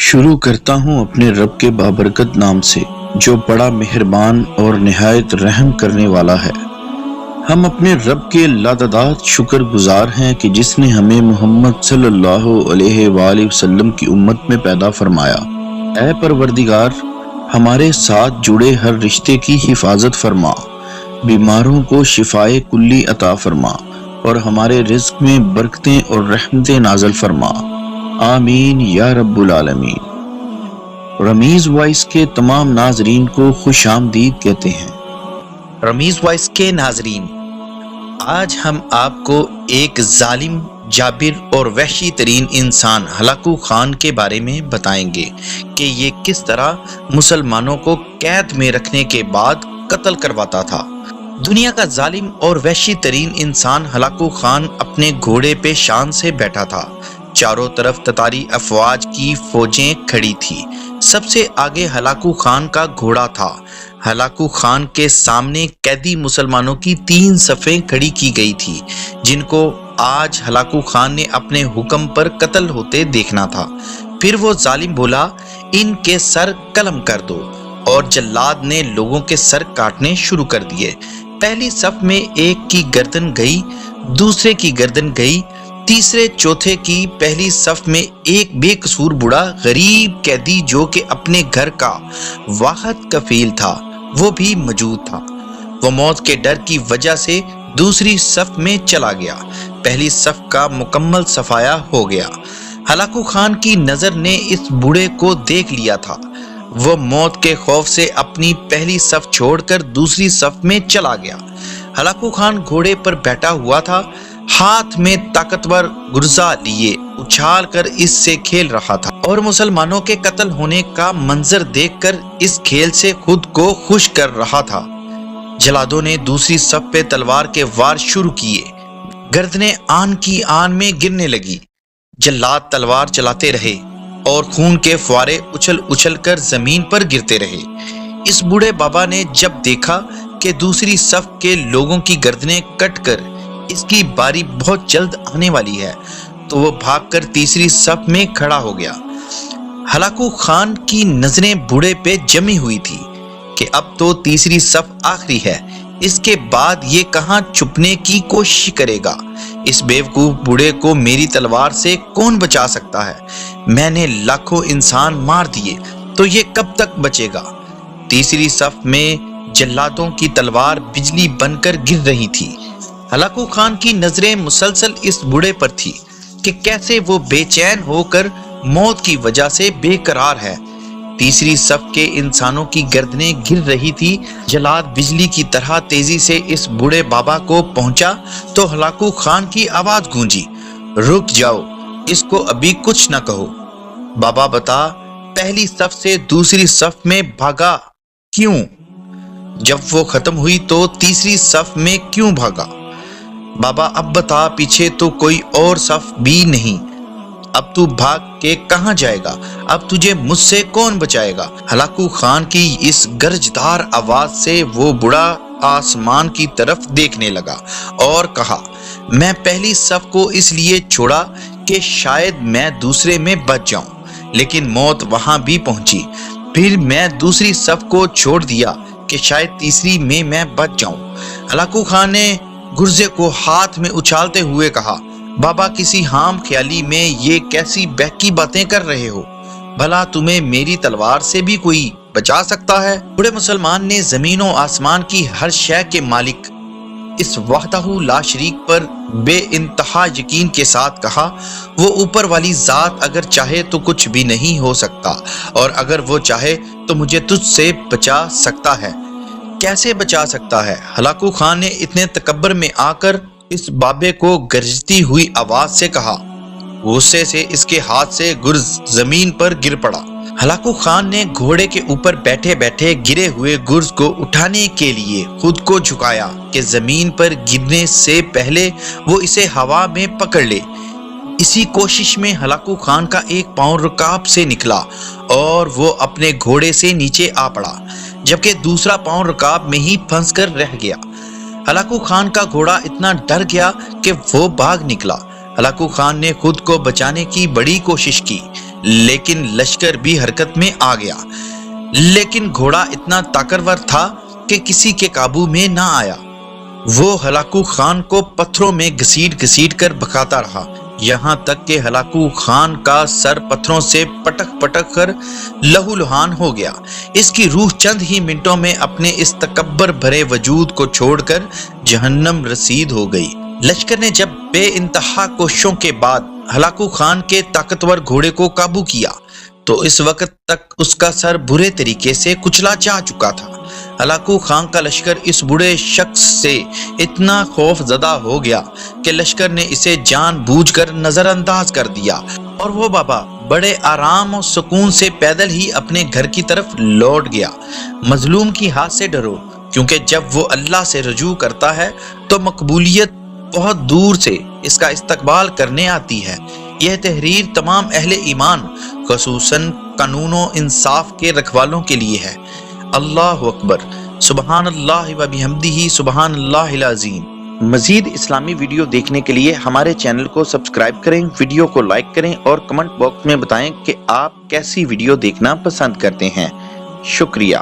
شروع کرتا ہوں اپنے رب کے بابرکت نام سے جو بڑا مہربان اور نہایت رحم کرنے والا ہے۔ ہم اپنے رب کے لاداداد شکر گزار ہیں کہ جس نے ہمیں محمد صلی اللہ علیہ وآلہ وسلم کی امت میں پیدا فرمایا۔ اے پروردگار، ہمارے ساتھ جڑے ہر رشتے کی حفاظت فرما، بیماروں کو شفائے کلی عطا فرما اور ہمارے رزق میں برکتیں اور رحمتیں نازل فرما، آمین یا رب العالمین۔ رمیز وائس کے تمام ناظرین کو خوش آمدید کہتے ہیں۔ رمیز وائس کے ناظرین، آج ہم آپ کو ایک ظالم، جابر اور وحشی ترین انسان ہلاکو خان کے بارے میں بتائیں گے کہ یہ کس طرح مسلمانوں کو قید میں رکھنے کے بعد قتل کرواتا تھا۔ دنیا کا ظالم اور وحشی ترین انسان ہلاکو خان اپنے گھوڑے پہ شان سے بیٹھا تھا۔ چاروں طرف تتاری افواج کی فوجیں کھڑی تھی۔ سب سے آگے ہلاکو خان کا گھوڑا تھا۔ ہلاکو خان کے سامنے قیدی مسلمانوں کی 3 صفیں کھڑی کی گئی تھی جن کو آج ہلاکو خان نے اپنے حکم پر قتل ہوتے دیکھنا تھا۔ پھر وہ ظالم بولا، ان کے سر قلم کر دو، اور جلاد نے لوگوں کے سر کاٹنے شروع کر دیے۔ پہلی صف میں ایک کی گردن گئی، دوسرے کی گردن گئی، تیسرے چوتھے کی۔ پہلی صف میں ایک بے قصور بوڑھا غریب قیدی جو کہ اپنے گھر کا واحد کفیل تھا وہ بھی موجود تھا۔ وہ موت کے ڈر کی وجہ سے دوسری صف میں چلا گیا۔ پہلی صف کا مکمل صفایا ہو گیا۔ ہلاکو خان کی نظر نے اس بوڑھے کو دیکھ لیا تھا۔ وہ موت کے خوف سے اپنی پہلی صف چھوڑ کر دوسری صف میں چلا گیا۔ ہلاکو خان گھوڑے پر بیٹھا ہوا تھا، ہاتھ میں طاقتور گرزہ لیے اچھال کر اس سے کھیل رہا تھا اور مسلمانوں کے قتل ہونے کا منظر دیکھ کر اس کھیل سے خود کو خوش کر رہا تھا۔ جلادوں نے دوسری صف پہ تلوار کے وار شروع کیے۔ گردنیں آن کی آن میں گرنے لگی۔ جلاد تلوار چلاتے رہے اور خون کے فوارے اچھل اچھل کر زمین پر گرتے رہے۔ اس بوڑھے بابا نے جب دیکھا کہ دوسری صف کے لوگوں کی گردنیں کٹ کر اس کی باری بہت جلد آنے والی ہے تو وہ بھاگ کر تیسری صف میں کھڑا ہو گیا۔ ہلاکو خان کی نظریں بوڑھے پہ جمی ہوئی تھی کہ اب تو تیسری صف آخری ہے، اس کے بعد یہ کہاں چھپنے کی کوشش کرے گا؟ اس بیوقوف بوڑھے کو میری تلوار سے کون بچا سکتا ہے؟ میں نے لاکھوں انسان مار دیے تو یہ کب تک بچے گا؟ تیسری صف میں جلادوں کی تلوار بجلی بن کر گر رہی تھی۔ ہلاکو خان کی نظریں مسلسل اس بوڑھے پر تھی کہ کیسے وہ بے چین ہو کر موت کی وجہ سے بے قرار ہے۔ تیسری صف کے انسانوں کی گردنیں گر رہی تھی۔ جلاد بجلی کی طرح تیزی سے اس بوڑھے بابا کو پہنچا تو ہلاکو خان کی آواز گونجی، رک جاؤ، اس کو ابھی کچھ نہ کہو۔ بابا بتا، پہلی صف سے دوسری صف میں بھاگا کیوں؟ جب وہ ختم ہوئی تو تیسری صف میں کیوں بھاگا؟ بابا اب بتا، پیچھے تو کوئی اور صف بھی نہیں، اب تو بھاگ کے کہاں جائے گا؟ اب تجھے مجھ سے کون بچائے گا؟ ہلاکو خان کی اس گرجدار آواز سے وہ بوڑھا آسمان کی طرف دیکھنے لگا اور کہا، میں پہلی صف کو اس لیے چھوڑا کہ شاید میں دوسرے میں بچ جاؤں، لیکن موت وہاں بھی پہنچی۔ پھر میں دوسری صف کو چھوڑ دیا کہ شاید تیسری میں بچ جاؤں۔ ہلاکو خان نے گرزے کو ہاتھ میں اچھالتے ہوئے کہا، بابا کسی حام خیالی میں یہ کیسی بہکی باتیں کر رہے ہو؟ بھلا تمہیں میری تلوار سے بھی کوئی بچا سکتا ہے؟ بوڑھے مسلمان نے زمین و آسمان کی ہر شے کے مالک اس وحدہ لا شریک پر بے انتہا یقین کے ساتھ کہا، وہ اوپر والی ذات اگر چاہے تو کچھ بھی نہیں ہو سکتا، اور اگر وہ چاہے تو مجھے تجھ سے بچا سکتا ہے۔ کیسے بچا سکتا ہے؟ ہلاکو خان نے اتنے تکبر میں آ کر اس بابے کو گرجتی ہوئی آواز سے کہا۔ غصے سے اس کے ہاتھ سے گرز زمین پر گر پڑا۔ ہلاکو خان نے گھوڑے کے اوپر بیٹھے بیٹھے گرے ہوئے گرز کو اٹھانے کے لیے خود کو جھکایا کہ زمین پر گرنے سے پہلے وہ اسے ہوا میں پکڑ لے۔ اسی کوشش میں ہلاکو خان کا ایک پاؤں رکاب سے نکلا اور وہ اپنے گھوڑے سے نیچے آ پڑا، جبکہ دوسرا پاؤں رکاب میں ہی پھنس کر رہ گیا۔ ہلاکو خان کا گھوڑا اتنا ڈر گیا کہ وہ بھاگ نکلا۔ ہلاکو خان نے خود کو بچانے کی بڑی کوشش کی، لیکن لشکر بھی حرکت میں آ گیا، لیکن گھوڑا اتنا طاقتور تھا کہ کسی کے قابو میں نہ آیا۔ وہ ہلاکو خان کو پتھروں میں گھسیٹ گھسیٹ کر بھگاتا رہا، یہاں تک کہ ہلاکو خان کا سر پتھروں سے پٹک پٹک کر لہو لہان ہو گیا۔ اس کی روح چند ہی منٹوں میں اپنے اس تکبر بھرے وجود کو چھوڑ کر جہنم رسید ہو گئی۔ لشکر نے جب بے انتہا کوششوں کے بعد ہلاکو خان کے طاقتور گھوڑے کو قابو کیا تو اس وقت تک اس کا سر برے طریقے سے کچلا جا چکا تھا۔ ہلاکو خان کا لشکر اس بڑے شخص سے اتنا خوف زدہ ہو گیا کہ لشکر نے اسے جان بوجھ کر نظر انداز کر دیا، اور وہ بابا بڑے آرام و سکون سے پیدل ہی اپنے گھر کی طرف لوٹ گیا۔ مظلوم کی ہاتھ سے ڈرو، کیونکہ جب وہ اللہ سے رجوع کرتا ہے تو مقبولیت بہت دور سے اس کا استقبال کرنے آتی ہے۔ یہ تحریر تمام اہل ایمان خصوصاً قانون و انصاف کے رکھوالوں کے لیے ہے۔ اللہ اکبر، سبحان اللہ و بحمدہ، سبحان اللہ العظیم۔ مزید اسلامی ویڈیو دیکھنے کے لیے ہمارے چینل کو سبسکرائب کریں، ویڈیو کو لائک کریں اور کمنٹ باکس میں بتائیں کہ آپ کیسی ویڈیو دیکھنا پسند کرتے ہیں۔ شکریہ۔